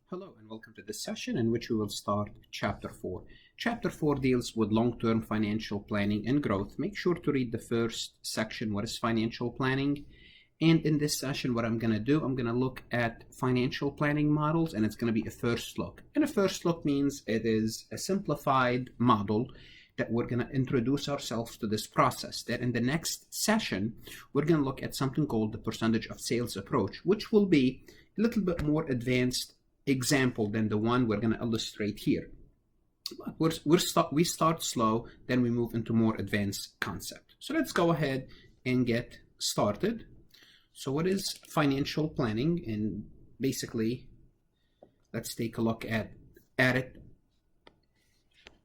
Hello and welcome to this session in which we will start Chapter 4. Chapter 4 deals with long-term financial planning and growth. Make sure to read the first section, what is financial planning. And in this session, what I'm going to do, I'm going to look at financial planning models, and it's going to be a first look. And a first look means it is a simplified model that we're going to introduce ourselves to this process. That in the next session, we're going to look at something called the percentage of sales approach, which will be a little bit more advanced example than the one we're going to illustrate here. We start slow, then we move into more advanced concept. So let's go ahead and get started. So what is financial planning? And basically, let's take a look at it.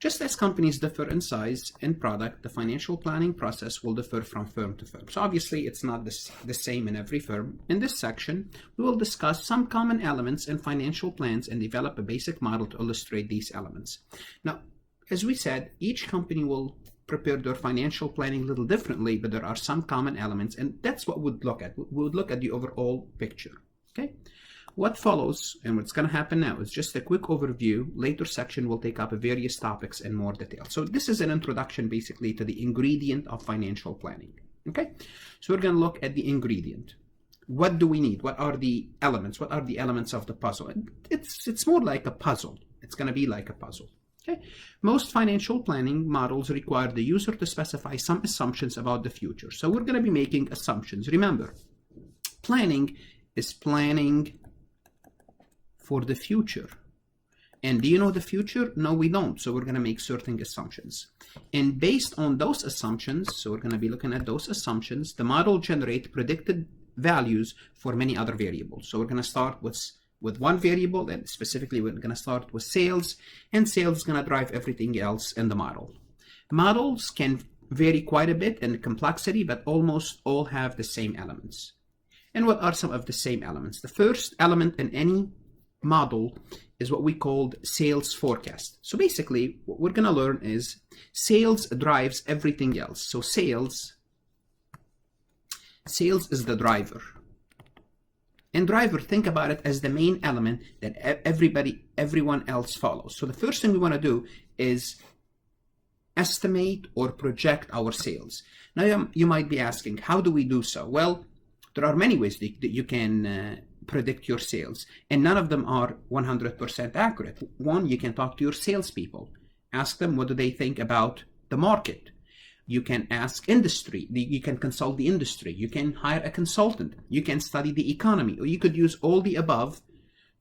Just as companies differ in size and product, the financial planning process will differ from firm to firm. So obviously, it's not the same in every firm. In this section, we will discuss some common elements in financial plans and develop a basic model to illustrate these elements. Now, as we said, each company will prepare their financial planning a little differently, but there are some common elements, and that's what we'd look at. We would look at the overall picture, okay? What follows and what's going to happen now is just a quick overview. Later section will take up various topics in more detail. So this is an introduction basically to the ingredient of financial planning. Okay, so we're going to look at the ingredient. What do we need? What are the elements? What are the elements of the puzzle? It's more like a puzzle. It's going to be like a puzzle. Okay. Most financial planning models require the user to specify some assumptions about the future. So we're going to be making assumptions. Remember, planning is planning for the future. And do you know the future? No, we don't. So we're going to make certain assumptions. And based on those assumptions, so we're going to be looking at those assumptions, the model generates predicted values for many other variables. So we're going to start with one variable, and specifically we're going to start with sales, and sales is going to drive everything else in the model. Models can vary quite a bit in complexity, but almost all have the same elements. And what are some of the same elements? The first element in any model is what we called sales forecast. So basically what we're going to learn is sales drives everything else. So sales is the driver. And driver, think about it as the main element that everyone else follows. So the first thing we want to do is estimate or project our sales. Now you might be asking, how do we do so? Well, there are many ways that you can predict your sales, and none of them are 100% accurate. One, you can talk to your salespeople. Ask them what do they think about the market. You can ask industry. You can consult the industry. You can hire a consultant. You can study the economy, or you could use all the above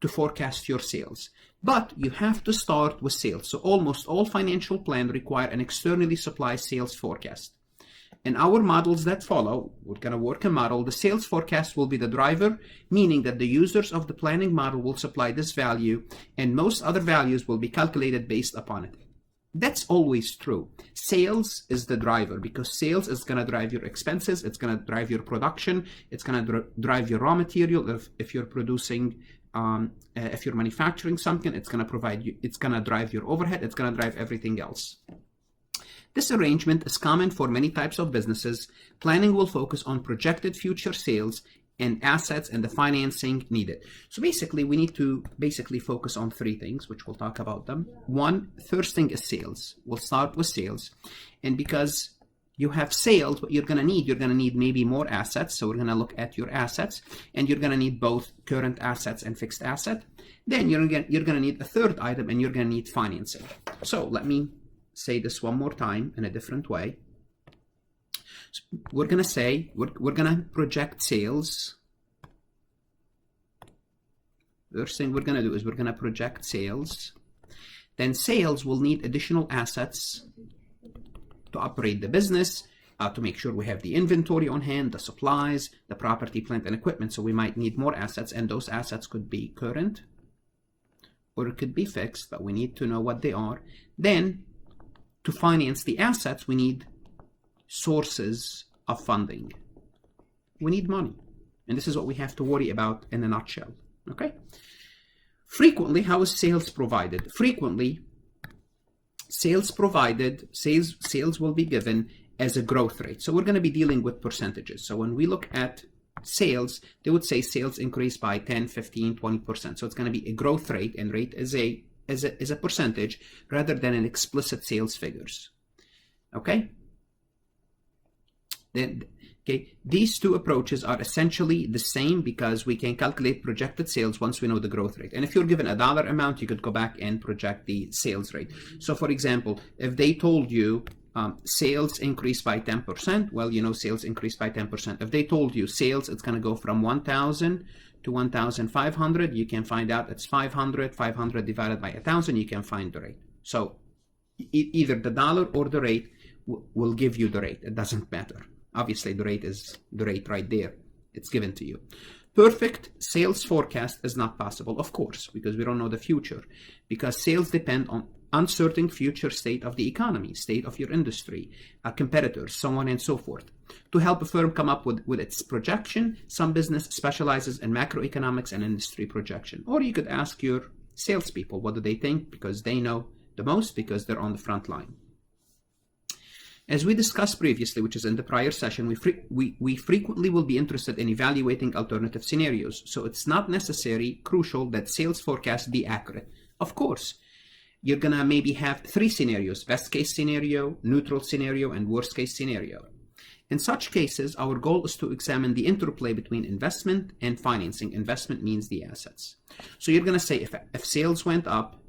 to forecast your sales. But you have to start with sales. So almost all financial plans require an externally supplied sales forecast. In our models that follow, we're going to work a model. The sales forecast will be the driver, meaning that the users of the planning model will supply this value, and most other values will be calculated based upon it. That's always true. Sales is the driver because sales is going to drive your expenses. It's going to drive your production. It's going to drive your raw material. If you're producing, if you're manufacturing something, it's going to drive your overhead. It's going to drive everything else. This arrangement is common for many types of businesses. Planning will focus on projected future sales and assets and the financing needed. So basically, we need to focus on three things, which we'll talk about them. First thing is sales. We'll start with sales. And because you have sales, what you're going to need maybe more assets. So we're going to look at your assets, and you're going to need both current assets and fixed asset. Then you're going to need a third item, and you're going to need financing. So let me say this one more time in a different way. So we're going to say we're going to project sales. First thing we're going to do is we're going to project sales. Then sales will need additional assets to operate the business, to make sure we have the inventory on hand, the supplies, the property, plant, and equipment. So we might need more assets, and those assets could be current or it could be fixed, but we need to know what they are. Then to finance the assets, we need sources of funding. We need money. And this is what we have to worry about in a nutshell. Okay? Frequently, how is sales provided? Frequently, sales will be given as a growth rate. So we're going to be dealing with percentages. So when we look at sales, they would say sales increased by 10, 15, 20%. So it's going to be a growth rate, and rate is a percentage rather than an explicit sales figures. Okay? Then, okay, these two approaches are essentially the same because we can calculate projected sales once we know the growth rate. And if you're given a dollar amount, you could go back and project the sales rate. So for example, if they told you sales increased by 10%, well, you know sales increased by 10%. If they told you sales, it's going to go from 1,000 to 1,500, you can find out it's 500. 500 divided by 1,000, you can find the rate. So either the dollar or the rate will give you the rate. It doesn't matter. Obviously, the rate is the rate right there. It's given to you. Perfect sales forecast is not possible, of course, because we don't know the future. Because sales depend on uncertain future state of the economy, state of your industry, competitors, so on and so forth. To help a firm come up with its projection, some business specializes in macroeconomics and industry projection. Or you could ask your salespeople, what do they think? Because they know the most, because they're on the front line. As we discussed previously, which is in the prior session, we frequently will be interested in evaluating alternative scenarios. So it's not necessary, crucial, that sales forecasts be accurate. Of course, you're going to maybe have 3 scenarios: best case scenario, neutral scenario, and worst case scenario. In such cases, our goal is to examine the interplay between investment and financing. Investment means the assets. So you're going to say, if sales went up,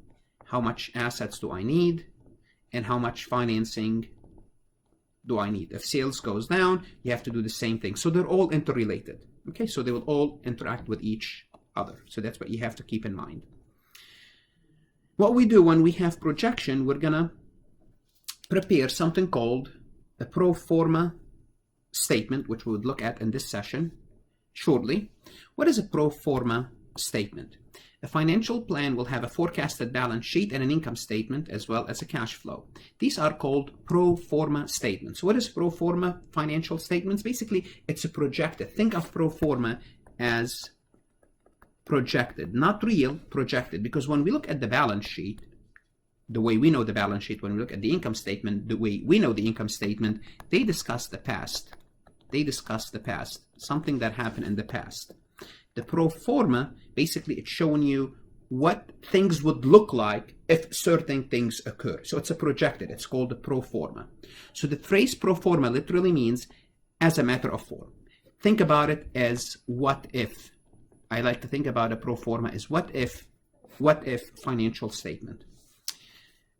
how much assets do I need? And how much financing do I need? If sales goes down, you have to do the same thing. So they're all interrelated. Okay, so they will all interact with each other. So that's what you have to keep in mind. What we do when we have projection, we're gonna prepare something called a pro forma statement, which we would look at in this session shortly. What is a pro forma statement? A financial plan will have a forecasted balance sheet and an income statement as well as a cash flow. These are called pro forma statements. What is pro forma financial statements? Basically, it's a projected. Think of pro forma as projected, not real, projected. Because when we look at the balance sheet, the way we know the balance sheet, when we look at the income statement, the way we know the income statement, they discuss the past. They discuss the past, something that happened in the past. The pro forma, basically, it's showing you what things would look like if certain things occur. So it's a projected. It's called a pro forma. So the phrase pro forma literally means as a matter of form. Think about it as what if. I like to think about a pro forma as what if financial statement.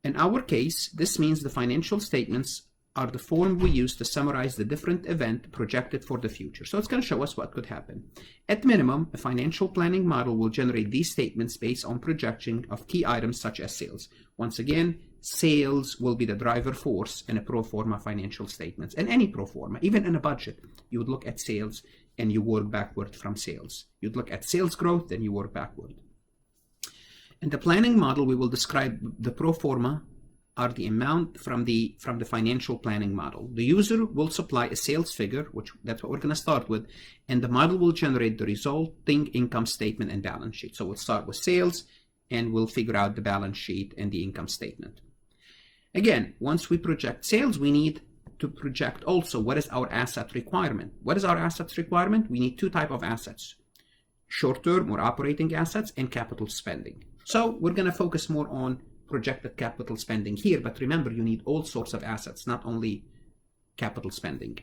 In our case, this means the financial statements are the form we use to summarize the different event projected for the future. So it's going to show us what could happen. At minimum, a financial planning model will generate these statements based on projection of key items such as sales. Once again, sales will be the driver force in a pro forma financial statements. And any pro forma, even in a budget, you would look at sales and you work backward from sales. You'd look at sales growth, then you work backward. In the planning model, we will describe the pro forma are the amount from the financial planning model. The user will supply a sales figure, which that's what we're going to start with, and the model will generate the resulting income statement and balance sheet. So we'll start with sales, and we'll figure out the balance sheet and the income statement. Again, once we project sales, we need to project also what is our asset requirement. What is our assets requirement? We need 2 types of assets: short-term or operating assets and capital spending. So we're going to focus more on projected capital spending here, but remember, you need all sorts of assets, not only capital spending.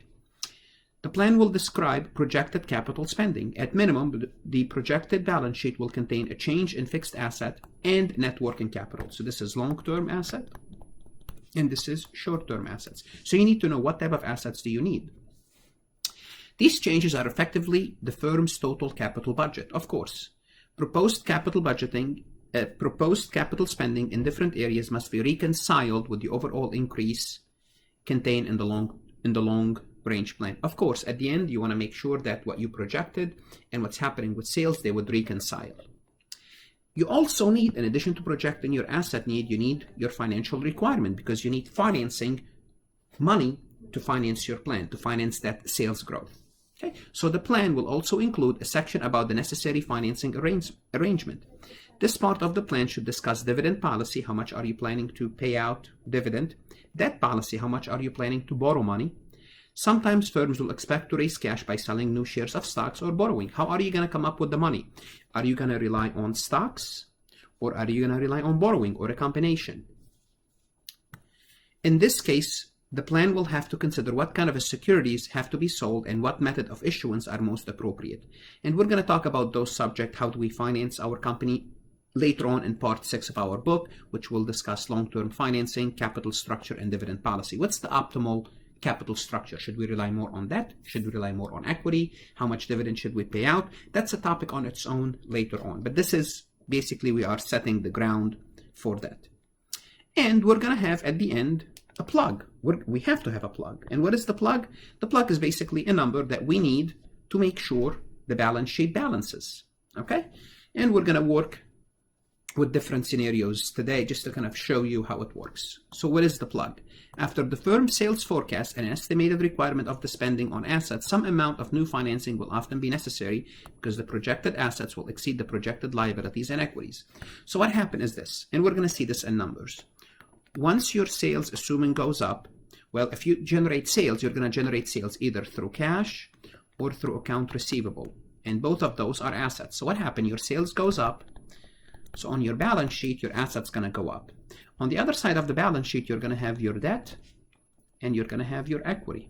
The plan will describe projected capital spending. At minimum, the projected balance sheet will contain a change in fixed asset and net working capital. So this is long-term asset, and this is short-term assets. So you need to know what type of assets do you need. These changes are effectively the firm's total capital budget. Of course, proposed capital spending in different areas must be reconciled with the overall increase contained in the long range plan. Of course, at the end, you want to make sure that what you projected and what's happening with sales, they would reconcile. You also need, in addition to projecting your asset need, you need your financial requirement, because you need financing money to finance your plan, to finance that sales growth. Okay? So the plan will also include a section about the necessary financing arrangement. This part of the plan should discuss dividend policy. How much are you planning to pay out dividend? Debt policy. How much are you planning to borrow money? Sometimes firms will expect to raise cash by selling new shares of stocks or borrowing. How are you going to come up with the money? Are you going to rely on stocks, or are you going to rely on borrowing, or a combination? In this case, the plan will have to consider what kind of securities have to be sold and what method of issuance are most appropriate. And we're going to talk about those subjects, how do we finance our company, later on in part 6 of our book, which will discuss long-term financing, capital structure, and dividend policy. What's the optimal capital structure? Should we rely more on debt? Should we rely more on equity? How much dividend should we pay out? That's a topic on its own later on. But this is basically, we are setting the ground for that. And we're going to have at the end a plug. We have to have a plug. And what is the plug? The plug is basically a number that we need to make sure the balance sheet balances. Okay? And we're going to work with different scenarios today just to kind of show you how it works. So what is the plug? After the firm's sales forecast and estimated requirement of the spending on assets, some amount of new financing will often be necessary because the projected assets will exceed the projected liabilities and equities. So what happened is this, and we're going to see this in numbers. Once your sales, assuming goes up, well, if you generate sales, you're going to generate sales either through cash or through account receivable. And both of those are assets. So what happened? Your sales goes up. So on your balance sheet, your assets going to go up. On the other side of the balance sheet, you're going to have your debt and you're going to have your equity.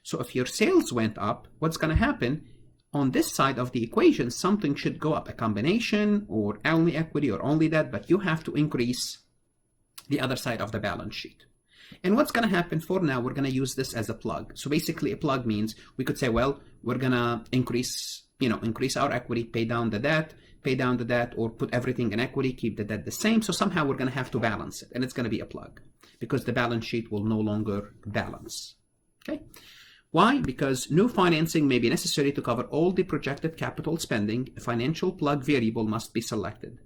So if your sales went up, what's going to happen? On this side of the equation, something should go up, a combination or only equity or only debt, but you have to increase the other side of the balance sheet. And what's going to happen for now, we're going to use this as a plug. So basically a plug means we could say, well, we're going to increase our equity, pay down the debt, or put everything in equity, keep the debt the same. So somehow we're going to have to balance it, and it's going to be a plug because the balance sheet will no longer balance. Okay. Why? Because new financing may be necessary to cover all the projected capital spending. A financial plug variable must be selected.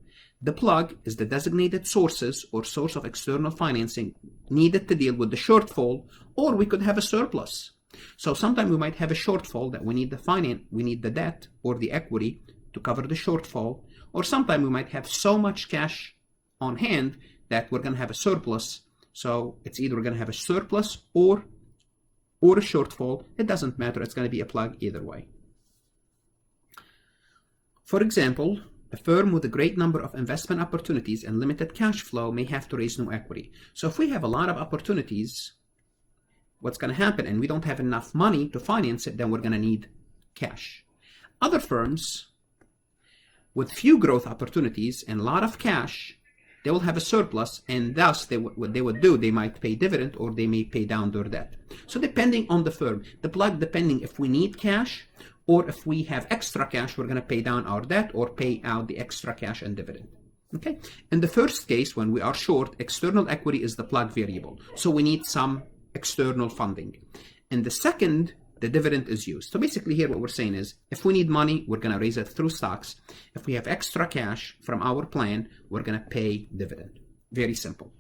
The plug is the designated sources or source of external financing needed to deal with the shortfall, or we could have a surplus. So sometimes we might have a shortfall that we need the debt or the equity to cover the shortfall, or sometimes we might have so much cash on hand that we're going to have a surplus. So it's either we're going to have a surplus or a shortfall. It doesn't matter. It's going to be a plug either way. For example, a firm with a great number of investment opportunities and limited cash flow may have to raise new equity. So if we have a lot of opportunities, what's going to happen, and we don't have enough money to finance it, then we're going to need cash. Other firms with few growth opportunities and a lot of cash, they will have a surplus, and thus what they would do, they might pay dividend or they may pay down their debt. So depending on the firm, the plug, depending if we need cash or if we have extra cash, we're going to pay down our debt or pay out the extra cash and dividend. Okay. In the first case, when we are short, external equity is the plug variable. So we need some external funding. In the second, the dividend is used. So basically here what we're saying is, if we need money, we're going to raise it through stocks. If we have extra cash from our plan, we're going to pay dividend. Very simple.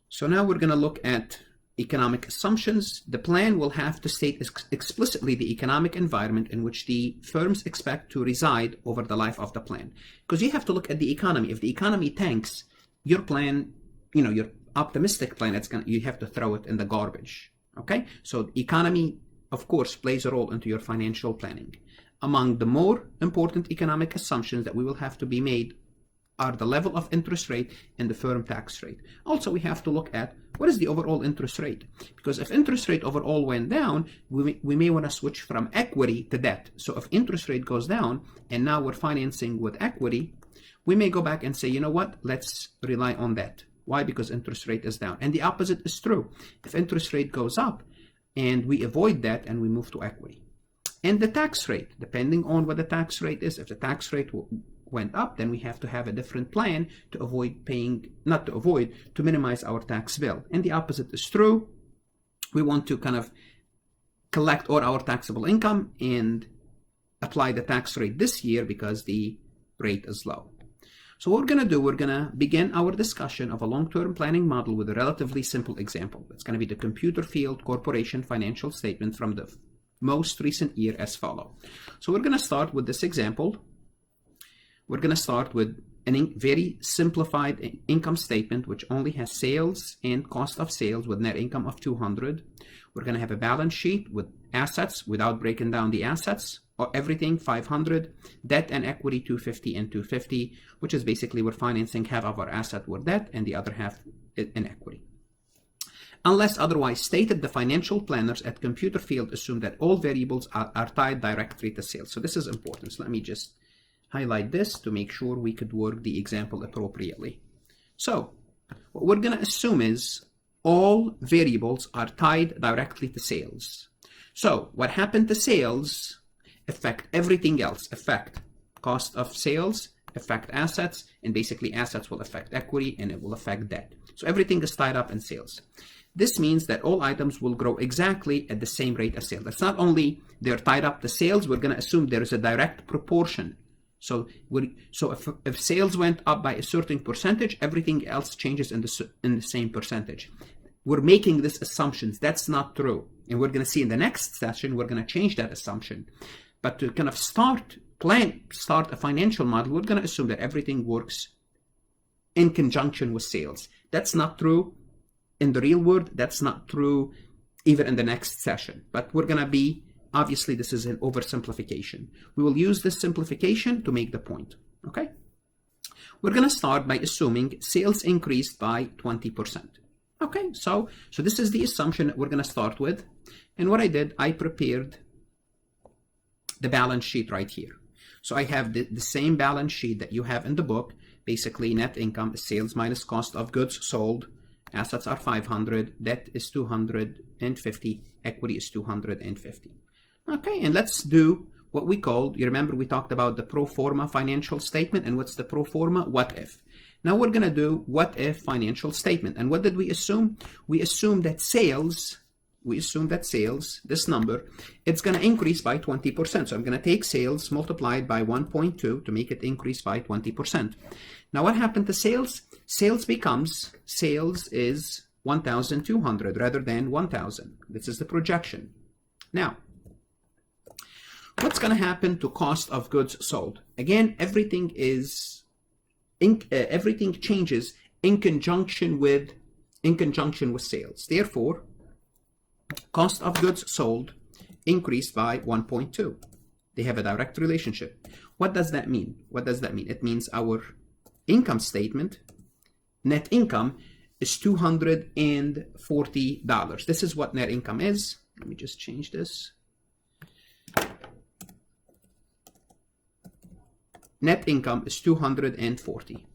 So now we're going to look at economic assumptions. The plan will have to state explicitly the economic environment in which the firms expect to reside over the life of the plan. Because you have to look at the economy. If the economy tanks, your plan, your optimistic plan, you have to throw it in the garbage. Okay? So the economy, of course, plays a role into your financial planning. Among the more important economic assumptions that we will have to be made are the level of interest rate and the firm tax rate. Also, we have to look at what is the overall interest rate. Because if interest rate overall went down, we may want to switch from equity to debt. So if interest rate goes down and now we're financing with equity, we may go back and say, you know what, let's rely on debt. Why? Because interest rate is down. And the opposite is true. If interest rate goes up and we avoid that and we move to equity. And the tax rate, depending on what the tax rate is, if the tax rate went up, then we have to have a different plan to minimize our tax bill. And the opposite is true. We want to kind of collect all our taxable income and apply the tax rate this year because the rate is low. So what we're going to do, we're going to begin our discussion of a long-term planning model with a relatively simple example. It's going to be the Computer Field Corporation financial statement from the most recent year as follows. So we're going to start with this example. We're going to start with very simplified income statement, which only has sales and cost of sales with net income of 200. We're going to have a balance sheet with assets without breaking down the assets, or everything 500, debt and equity 250 and 250, which is basically we're financing half of our asset with debt and the other half in equity. Unless otherwise stated, the financial planners at Computer Field assume that all variables are tied directly to sales. So this is important. So let me just highlight this to make sure we could work the example appropriately. So what we're going to assume is all variables are tied directly to sales. So what happened to sales affect everything else, affect cost of sales, affect assets, and basically assets will affect equity and it will affect debt. So everything is tied up in sales. This means that all items will grow exactly at the same rate as sales. It's not only they're tied up to sales, we're going to assume there is a direct proportion. So if sales went up by a certain percentage, everything else changes in the same percentage. We're making this assumptions. That's not true. And we're going to see in the next session, we're going to change that assumption. But to kind of start a financial model, we're going to assume that everything works in conjunction with sales. That's not true in the real world. That's not true even in the next session. But we're going to be, obviously, this is an oversimplification. We will use this simplification to make the point. Okay? We're going to start by assuming sales increased by 20%. Okay, so this is the assumption that we're going to start with. And what I did, I prepared the balance sheet right here. So I have the same balance sheet that you have in the book. Basically, net income is sales minus cost of goods sold. Assets are 500. Debt is 250. Equity is 250. Okay, and let's do what we called, you remember we talked about the pro forma financial statement, and what's the pro forma? What if. Now we're going to do what if financial statement. And what did we assume? We assumed that sales, this number, it's going to increase by 20%. So I'm going to take sales multiplied by 1.2 to make it increase by 20%. Now what happened to sales? Sales is 1,200 rather than 1,000. This is the projection. Now, what's going to happen to cost of goods sold? Again, everything changes in conjunction with sales. Therefore, cost of goods sold increased by 1.2. They have a direct relationship. What does that mean? It means our income statement, net income, is $240. This is what net income is. Let me just change this. Net income is 240.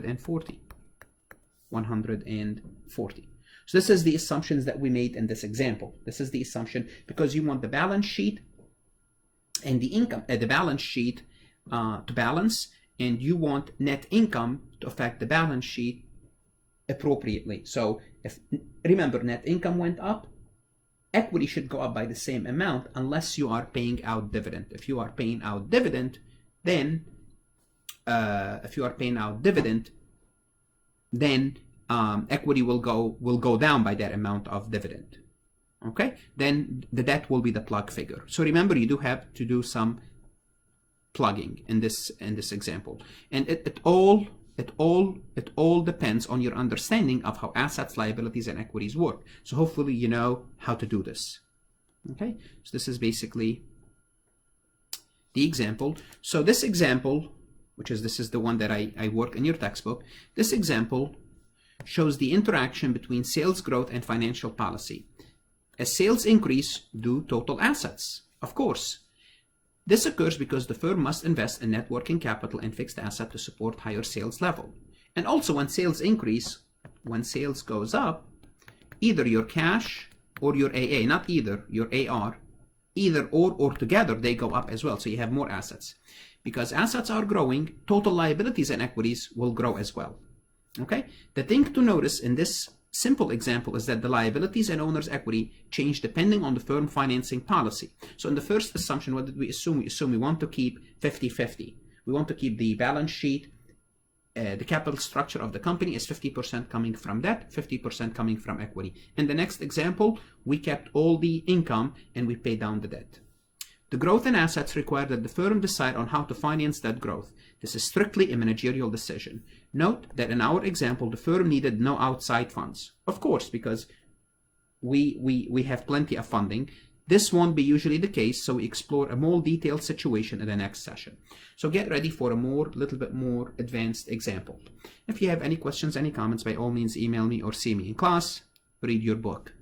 And 140. So this is the assumptions that we made in this example. This is the assumption because you want the balance sheet and the income, the balance sheet to balance, and you want net income to affect the balance sheet appropriately. So remember, net income went up, equity should go up by the same amount unless you are paying out dividend. If you are paying out dividend, then equity will go down by that amount of dividend. Okay, then the debt will be the plug figure. So remember, you do have to do some plugging in this example, and it all depends on your understanding of how assets, liabilities, and equities work. So hopefully you know how to do this. Okay, so this is basically the example. So this example this is the one that I work in your textbook. This example shows the interaction between sales growth and financial policy. As sales increase, do total assets? Of course. This occurs because the firm must invest in net working capital and fixed asset to support higher sales level. And also when sales increase, when sales goes up, either your cash or your AA, not either, your AR, either or together they go up as well. So you have more assets. Because assets are growing, total liabilities and equities will grow as well. Okay? The thing to notice in this simple example is that the liabilities and owner's equity change depending on the firm financing policy. So in the first assumption, what did we assume? We assume we want to keep 50-50. We want to keep the balance sheet, the capital structure of the company is 50% coming from debt, 50% coming from equity. In the next example, we kept all the income and we paid down the debt. The growth in assets require that the firm decide on how to finance that growth. This is strictly a managerial decision. Note that in our example, the firm needed no outside funds. Of course, because we have plenty of funding. This won't be usually the case, so we explore a more detailed situation in the next session. So get ready for a little bit more advanced example. If you have any questions, any comments, by all means email me or see me in class. Read your book.